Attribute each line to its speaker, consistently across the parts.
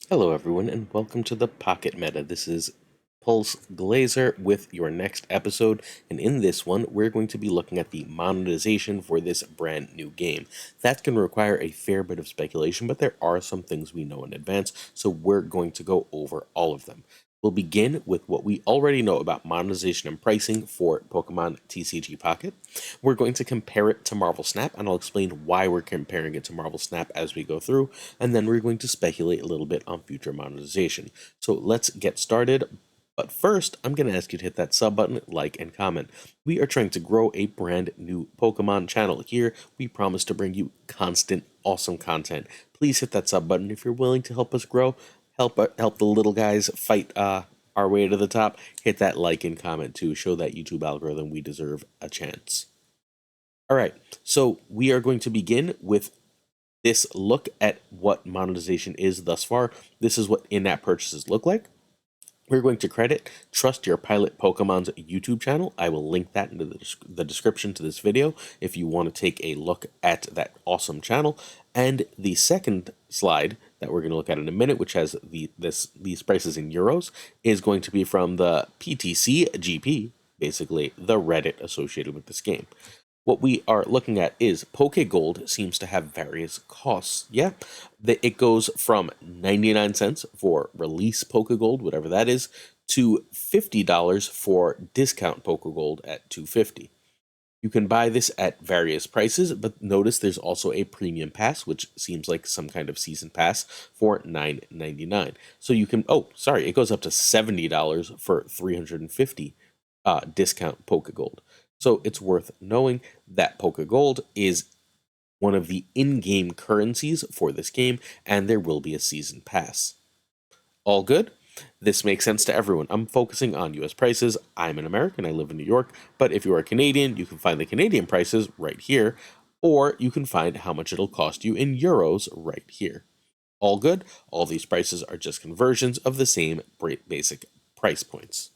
Speaker 1: Hello, everyone, and welcome to the Pocket Meta. This is Pulse Glazer with your next episode, and in this one, we're going to be looking at the monetization for this brand new game. That's going to require a fair bit of speculation, but there are some things we know in advance, so we're going to go over all of them. We'll begin with what we already know about monetization and pricing for Pokemon TCG Pocket. We're going to compare it to Marvel Snap, and I'll explain why we're comparing it to Marvel Snap as we go through, and then we're going to speculate a little bit on future monetization. So let's get started. But first, I'm going to ask you to hit that sub button, like, and comment. We are trying to grow a brand new Pokemon channel here. We promise to bring you constant, awesome content. Please hit that sub button if you're willing to help us grow. Help the little guys fight our way to the top. Hit that like and comment too. Show that YouTube algorithm we deserve a chance. All right, so we are going to begin with this look at what monetization is thus far. This is what in-app purchases look like. We're going to credit Trust Your Pilot Pokemon's YouTube channel. I will link that into the description to this video if you want to take a look at that awesome channel. And the second slide that we're going to look at in a minute, which has these prices in euros, is going to be from the PTC GP, basically the Reddit associated with this game. What we are looking at is Gold seems to have various costs. Yeah, it goes from 99 cents for release Gold, whatever that is, to $50 for discount Gold at $2.50. You can buy this at various prices, but notice there's also a premium pass, which seems like some kind of season pass for $9.99. So you can, oh, sorry, it goes up to $70 for 350 discount Gold. So it's worth knowing that Gold is one of the in-game currencies for this game, and there will be a season pass. All good? This makes sense to everyone. I'm focusing on US prices. I'm an American, I live in New York, but if you are a Canadian, you can find the Canadian prices right here, or you can find how much it'll cost you in euros right here. All good? All these prices are just conversions of the same basic price points.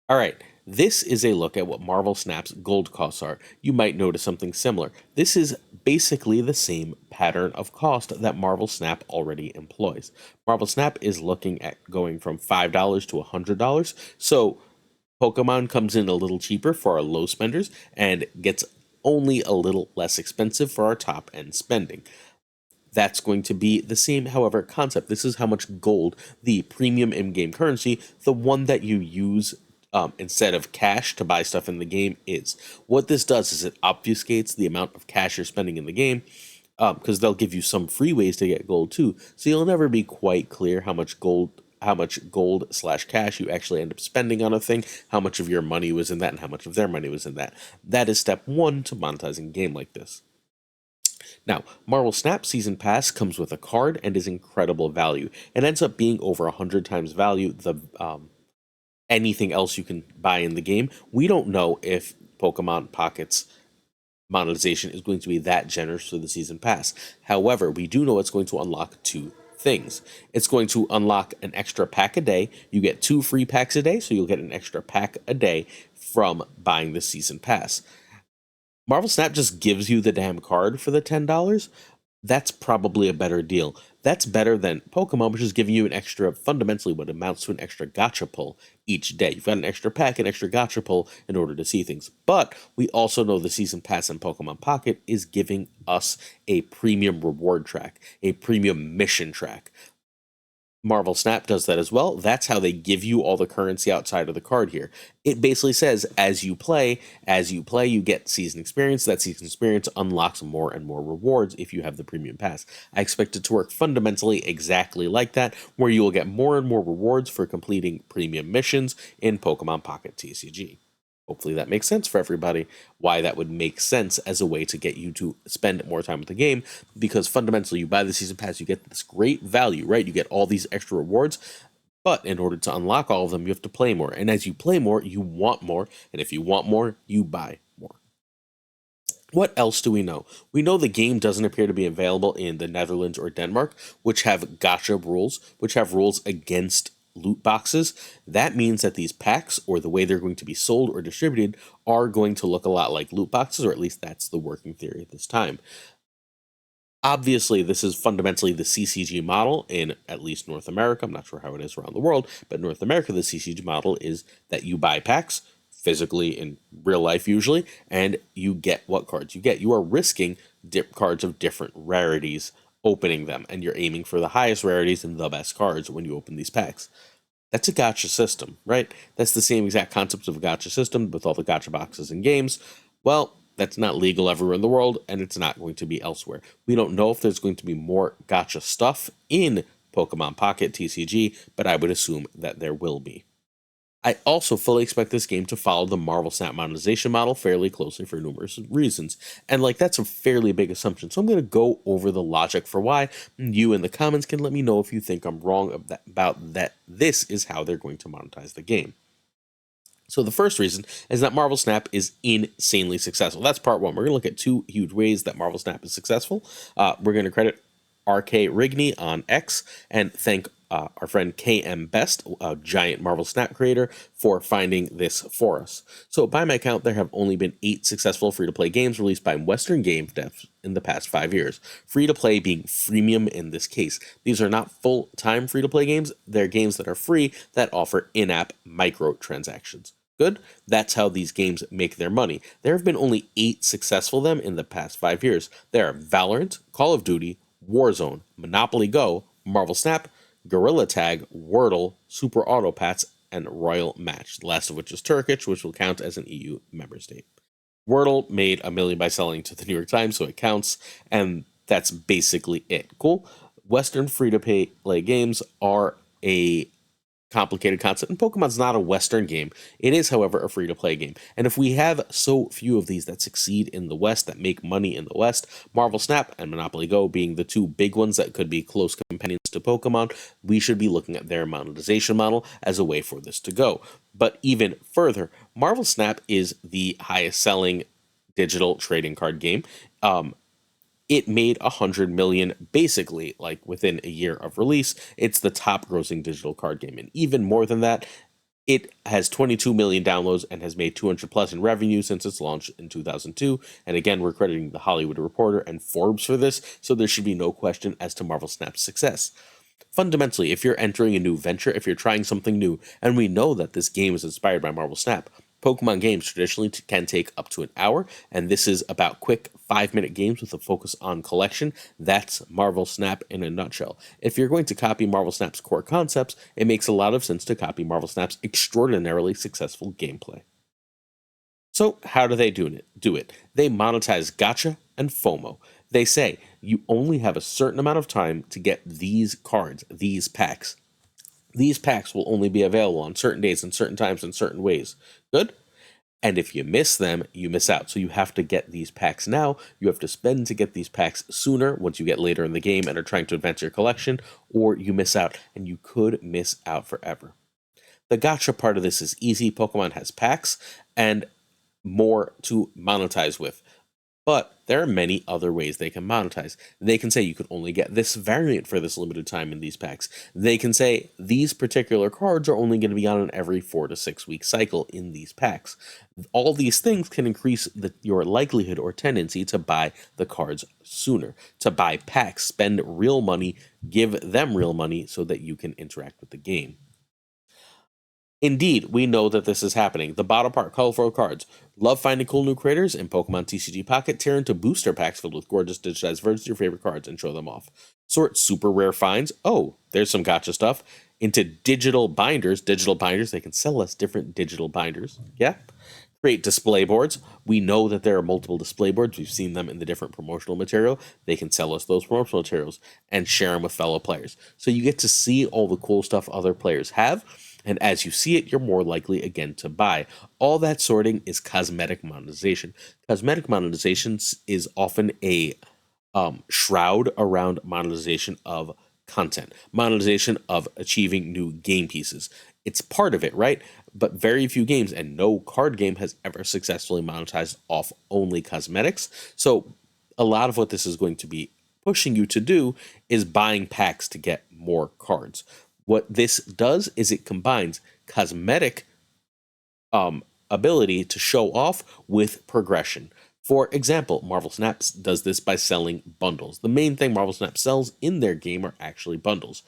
Speaker 1: All right, this is a look at what Marvel Snap's gold costs are. You might notice something similar. This is basically the same pattern of cost that Marvel Snap already employs. Marvel Snap is looking at going from $5 to $100, so Pokemon comes in a little cheaper for our low spenders and gets only a little less expensive for our top end spending. That's going to be the same, however, concept. This is how much gold, the premium in-game currency, the one that you use instead of cash to buy stuff in the game is. What this does is it obfuscates the amount of cash you're spending in the game, because they'll give you some free ways to get gold too. So you'll never be quite clear how much gold slash cash you actually end up spending on a thing, how much of your money was in that, and how much of their money was in that. That is step one to monetizing a game like this. Now, Marvel Snap Season Pass comes with a card and is incredible value. It ends up being over 100 times value the anything else you can buy in the game. We don't know if Pokemon Pocket's monetization is going to be that generous for the Season Pass. However, we do know it's going to unlock two things. It's going to unlock an extra pack a day. You get 2 free packs a day, so you'll get an extra pack a day from buying the Season Pass. Marvel Snap just gives you the damn card for the $10. That's probably a better deal. That's better than Pokemon, which is giving you an extra, fundamentally what amounts to an extra gacha pull each day. You've got an extra pack, an extra gacha pull in order to see things. But we also know the Season Pass in Pokemon Pocket is giving us a premium reward track, a premium mission track. Marvel Snap does that as well. That's how they give you all the currency outside of the card here. It basically says as you play, you get season experience. That season experience unlocks more and more rewards if you have the premium pass. I expect it to work fundamentally exactly like that, where you will get more and more rewards for completing premium missions in Pokemon Pocket TCG. Hopefully that makes sense for everybody, why that would make sense as a way to get you to spend more time with the game, because fundamentally you buy the season pass, you get this great value, right? You get all these extra rewards, but in order to unlock all of them, you have to play more. And as you play more, you want more, and if you want more, you buy more. What else do we know? We know the game doesn't appear to be available in the Netherlands or Denmark, which have gacha rules, which have rules against loot boxes. That means that these packs, or the way they're going to be sold or distributed, are going to look a lot like loot boxes, or at least that's the working theory at this time. Obviously, this is fundamentally the CCG model in at least North America. I'm not sure how it is around the world, but North America, the CCG model is that you buy packs physically in real life usually, and you get what cards you get. You are risking cards of different rarities opening them, and you're aiming for the highest rarities and the best cards when you open these packs. That's a gacha system, right? That's the same exact concept of a gacha system with all the gacha boxes and games. Well, that's not legal everywhere in the world, and it's not going to be elsewhere. We don't know if there's going to be more gacha stuff in Pokemon Pocket TCG, but I would assume that there will be. I also fully expect this game to follow the Marvel Snap monetization model fairly closely for numerous reasons. And that's a fairly big assumption. So I'm going to go over the logic for why. You in the comments can let me know if you think I'm wrong about that. This is how they're going to monetize the game. So the first reason is that Marvel Snap is insanely successful. That's part one. We're going to look at two huge ways that Marvel Snap is successful. We're going to credit RK Rigney on X and thank our friend KM Best, a giant Marvel Snap creator, for finding this for us. So by my count, there have only been 8 successful free-to-play games released by Western game devs in the past 5 years. Free-to-play being freemium in this case. These are not full-time free-to-play games. They're games that are free that offer in-app microtransactions. Good? That's how these games make their money. There have been only 8 successful them in the past 5 years. There are Valorant, Call of Duty, Warzone, Monopoly Go, Marvel Snap, Gorilla Tag, Wordle, Super Auto Pats, and Royal Match, the last of which is Turkish, which will count as an EU member state. Wordle made $1 million by selling to the New York Times, so it counts, and that's basically it. Cool? Western free-to-play games are a complicated concept, and Pokemon's not a Western game. It is, however, a free-to-play game. And if we have so few of these that succeed in the West, that make money in the West, Marvel Snap and Monopoly Go being the two big ones that could be close companions to Pokemon, we should be looking at their monetization model as a way for this to go. But even further, Marvel Snap is the highest selling digital trading card game. It made 100 million basically within a year of release. It's the top grossing digital card game, and even more than that, it has 22 million downloads and has made 200 plus in revenue since its launch in 2002. And again, we're crediting the Hollywood Reporter and Forbes for this, so there should be no question as to Marvel Snap's success. Fundamentally, if you're entering a new venture, if you're trying something new, and we know that this game is inspired by Marvel Snap, Pokemon games traditionally can take up to an hour, and this is about quick 5-minute games with a focus on collection. That's Marvel Snap in a nutshell. If you're going to copy Marvel Snap's core concepts, it makes a lot of sense to copy Marvel Snap's extraordinarily successful gameplay. So how do they do it? They monetize Gacha and FOMO. They say you only have a certain amount of time to get these cards, these packs. These packs will only be available on certain days and certain times in certain ways. Good? And if you miss them, you miss out. So you have to get these packs now. You have to spend to get these packs sooner once you get later in the game and are trying to advance your collection, or you miss out, and you could miss out forever. The gacha part of this is easy. Pokemon has packs and more to monetize with. But there are many other ways they can monetize. They can say you could only get this variant for this limited time in these packs. They can say these particular cards are only going to be on an every 4 to 6 week cycle in these packs. All these things can increase your likelihood or tendency to buy the cards sooner, to buy packs, spend real money, give them real money so that you can interact with the game. Indeed, we know that this is happening. The bottom part, colorful cards. Love finding cool new creators in Pokemon TCG Pocket. Tear into booster packs filled with gorgeous digitized versions of your favorite cards and show them off. Sort super rare finds. Oh, there's some gacha stuff. Into digital binders. Digital binders. They can sell us different digital binders. Yeah. Create display boards. We know that there are multiple display boards. We've seen them in the different promotional material. They can sell us those promotional materials and share them with fellow players. So you get to see all the cool stuff other players have. And as you see it, you're more likely again to buy. All that sorting is cosmetic monetization. Cosmetic monetization is often a shroud around monetization of content, monetization of achieving new game pieces. It's part of it, right? But very few games, and no card game has ever successfully monetized off only cosmetics. So a lot of what this is going to be pushing you to do is buying packs to get more cards. What this does is it combines cosmetic ability to show off with progression. For example, Marvel Snaps does this by selling bundles. The main thing Marvel Snap sells in their game are actually bundles.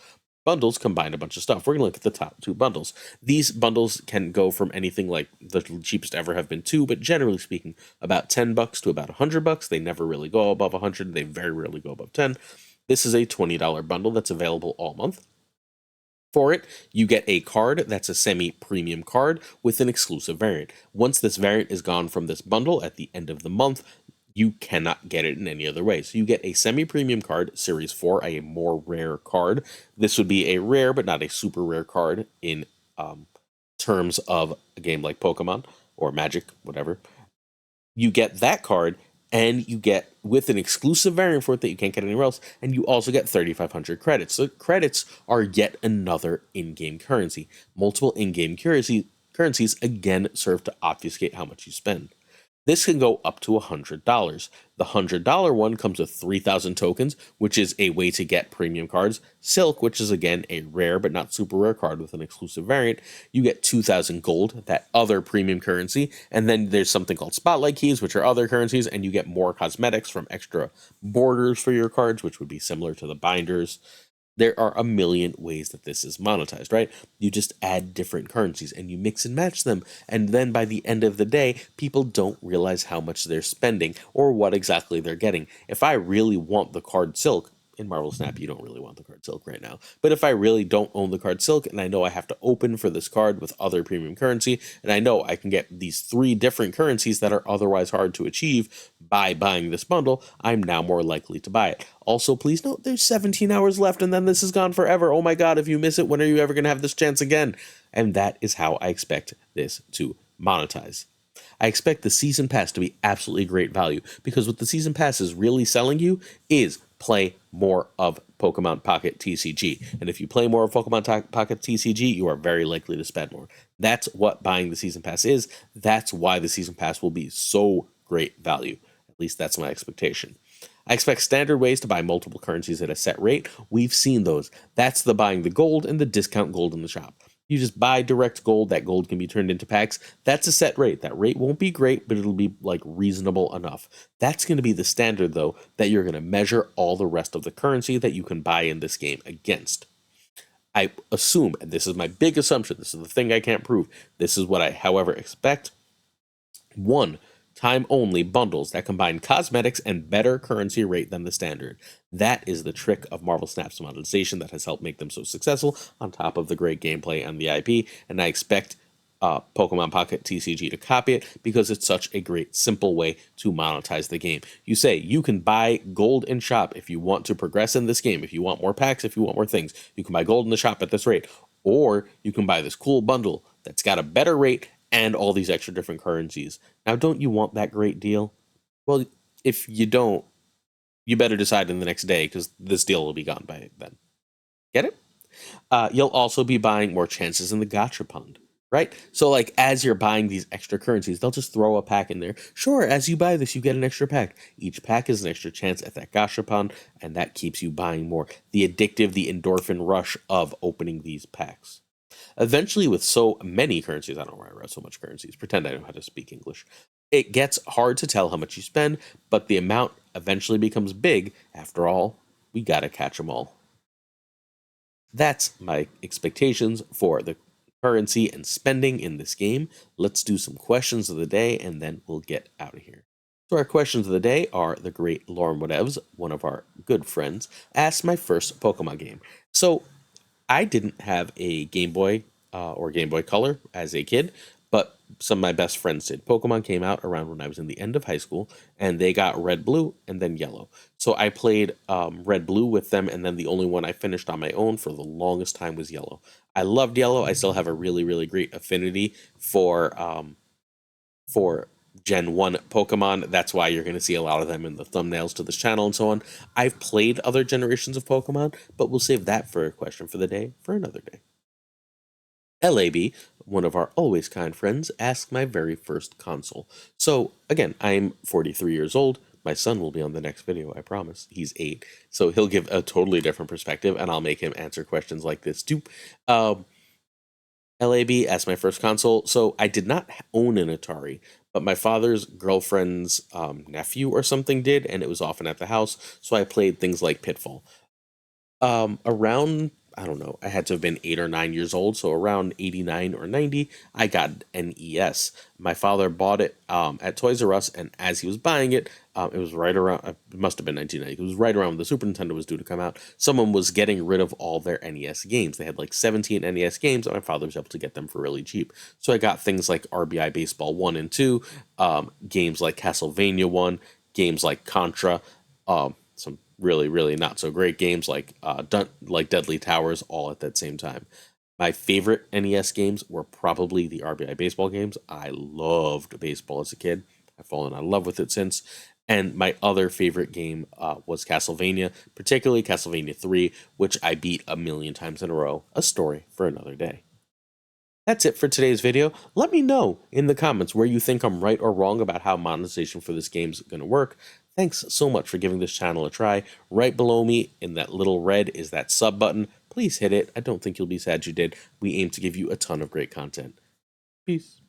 Speaker 1: Bundles combine a bunch of stuff. We're going to look at the top two bundles. These bundles can go from anything like the cheapest ever have been two, but generally speaking, about $10 to about $100. They never really go above 100. They very rarely go above 10. This is a $20 bundle that's available all month. For it, you get a card that's a semi-premium card with an exclusive variant. Once this variant is gone from this bundle at the end of the month, you cannot get it in any other way. So you get a semi-premium card, Series 4, a more rare card. This would be a rare but not a super rare card in terms of a game like Pokemon or Magic, whatever. You get that card, and you get with an exclusive variant for it that you can't get anywhere else, and you also get 3,500 credits. So credits are yet another in-game currency. Multiple in-game currencies again serve to obfuscate how much you spend. This can go up to $100. The $100 one comes with 3,000 tokens, which is a way to get premium cards. Silk, which is again a rare but not super rare card with an exclusive variant. You get 2,000 gold, that other premium currency. And then there's something called Spotlight Keys, which are other currencies, and you get more cosmetics from extra borders for your cards, which would be similar to the binders. There are a million ways that this is monetized, right? You just add different currencies and you mix and match them. And then by the end of the day, people don't realize how much they're spending or what exactly they're getting. If I really want the card Silk, in Marvel Snap, you don't really want the card Silk right now. But if I really don't own the card Silk and I know I have to open for this card with other premium currency, and I know I can get these 3 different currencies that are otherwise hard to achieve by buying this bundle, I'm now more likely to buy it. Also, please note there's 17 hours left and then this is gone forever. Oh my god, if you miss it, when are you ever going to have this chance again? And that is how I expect this to monetize. I expect the season pass to be absolutely great value because what the season pass is really selling you is play more of Pokemon Pocket TCG. And if you play more of Pokemon Pocket TCG, you are very likely to spend more. That's what buying the season pass is. That's why the season pass will be so great value. At least that's my expectation. I expect standard ways to buy multiple currencies at a set rate. We've seen those. That's the buying the gold and the discount gold in the shop. You just buy direct gold. That gold can be turned into packs. That's a set rate. That rate won't be great, but it'll be like reasonable enough. That's going to be the standard, though, that you're going to measure all the rest of the currency that you can buy in this game against. I assume, and this is my big assumption, this is the thing I can't prove, this is what I, however, expect. 1, time only bundles that combine cosmetics and better currency rate than the standard. That is the trick of Marvel Snap's monetization that has helped make them so successful, on top of the great gameplay and the IP. And I expect Pokemon Pocket TCG to copy it because it's such a great, simple way to monetize the game. You say you can buy gold in shop if you want to progress in this game, if you want more packs, if you want more things. You can buy gold in the shop at this rate. Or you can buy this cool bundle that's got a better rate and all these extra different currencies. Now, don't you want that great deal? Well, if you don't, you better decide in the next day because this deal will be gone by then. Get it? You'll also be buying more chances in the Gacha pond, right? So, like, as you're buying these extra currencies, they'll just throw a pack in there. Sure, as you buy this, you get an extra pack. Each pack is an extra chance at that Gacha pond, and that keeps you buying more. The addictive, the endorphin rush of opening these packs. Eventually, with so many currencies, I don't know why I wrote so much currencies, pretend I know how to speak English. It gets hard to tell how much you spend, but the amount eventually becomes big. After all, we gotta catch them all. That's my expectations for the currency and spending in this game. Let's do some questions of the day and then we'll get out of here. So, our questions of the day are the great Lauren Whatevs, one of our good friends, asked my first Pokemon game. So, I didn't have a Game Boy or Game Boy Color as a kid, but some of my best friends did. Pokemon came out around when I was in the end of high school, and they got Red, Blue, and then Yellow. So I played Red, Blue with them, and then the only one I finished on my own for the longest time was Yellow. I loved Yellow. I still have a really, really great affinity for Gen 1 Pokemon. That's why you're going to see a lot of them in the thumbnails to this channel and so on. I've played other generations of Pokemon, but we'll save that for a question for the day for another day. LAB, one of our always kind friends, asked my very first console. So, again, I'm 43 years old. My son will be on the next video, I promise. He's 8, so he'll give a totally different perspective, and I'll make him answer questions like this too. LAB asked my first console. So I did not own an Atari, but my father's girlfriend's nephew or something did, and it was often at the house. So I played things like Pitfall. Around, I don't know, I had to have been 8 or 9 years old, so around 89 or 90, I got an NES. My father bought it at Toys R Us, and as he was buying it, it was right around, it must have been 1990, it was right around when the Super Nintendo was due to come out. Someone was getting rid of all their NES games. They had like 17 NES games, and my father was able to get them for really cheap. So I got things like RBI Baseball 1 and 2, games like Castlevania 1, games like Contra, some really really not so great games like like Deadly Towers, all at that same time. My favorite NES games were probably the RBI baseball games. I loved baseball as a kid. I've fallen in love with it since. And my other favorite game was Castlevania, particularly Castlevania 3, which I beat a million times in a row. A story for another day. That's it for today's video. Let me know in the comments where you think I'm right or wrong about how monetization for this game's going to work. Thanks so much for giving this channel a try. Right below me in that little red is that sub button. Please hit it. I don't think you'll be sad you did. We aim to give you a ton of great content. Peace.